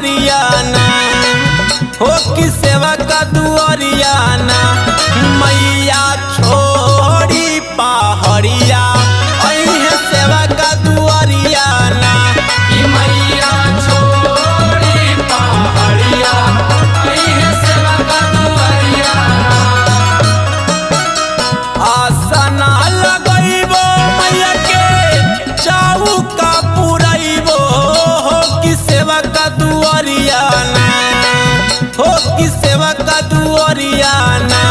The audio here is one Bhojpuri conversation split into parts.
दुआरियाना हो कि सेवा का दुआरियाना मैया छोड़ी पहाड़िया अइहे सेवा का दुआरियाना मैया छोड़ी पहाड़िया अइहे सेवा का दुआरिया। आसना लगइबो मैया के चौका पुरइबो हो कि सेवा का दुआरियाना हो कि सेवा का दुआरियाना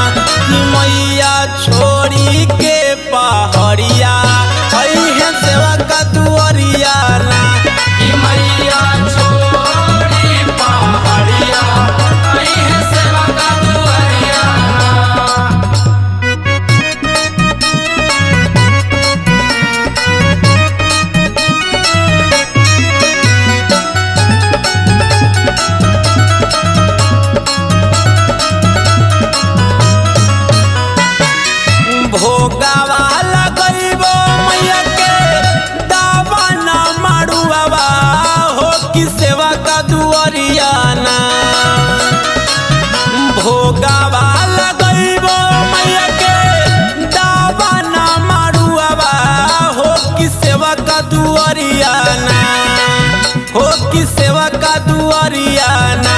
कि मैया छोड़ी के पहाड़िया अइहे सेवा का दुआरियाना मैया छोड़ी पहाड़िया अइहे सेवा का दुआरिया। भोगावा लगइबो मैया के दावा ना मारुआवा हो कि सेवा का दुआरियाना भोगावा लगइबो मैया के दावा ना मारुआवा हो कि सेवा का दुआरियाना हो कि सेवा का दुआरियाना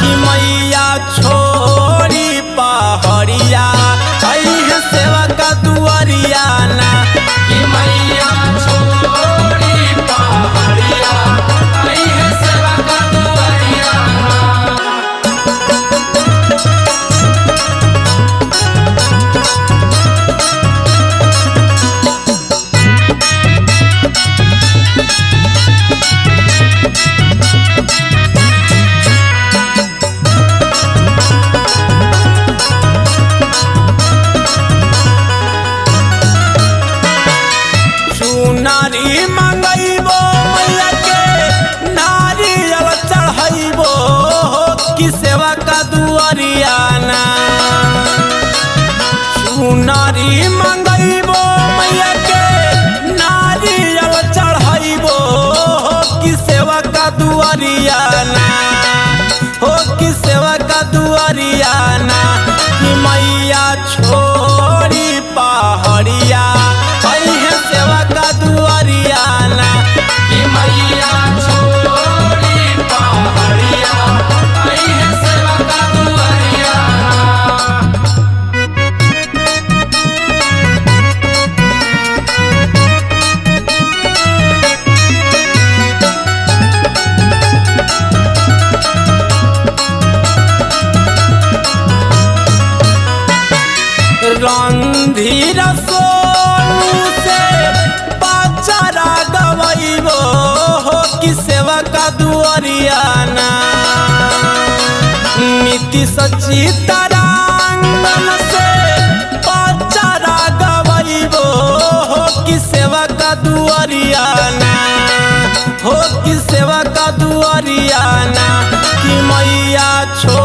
कि मैया छोड़ी पहाड़िया अइहे सेवा का दुआरियाना मैया छोड़ी पहाड़िया अइहे सेवा का दुआरिया। चुनारी मंगइबो मैया के नारियल चढ़इबो हो कि सेवा का दुआरियाना चुनारी मंगइबो मैया के नारियल चढ़इबो हो कि सेवा का दुआरियाना हो कि सेवा का दुआरियाना कि मैया छोड़ी पहाड़िया अइहे सेवा का दुआरियाना मैया छोड़ी पहाड़िया अइहे सेवा का दुआरिया। रणधीर सोनू से बाचारा गवइबो हो कि सेवा का दुआरियाना नीतीश चितरंजन से बाचारा गवइबो हो कि सेवा का दुआरियाना हो कि सेवा का दुआरियाना कि मैया छो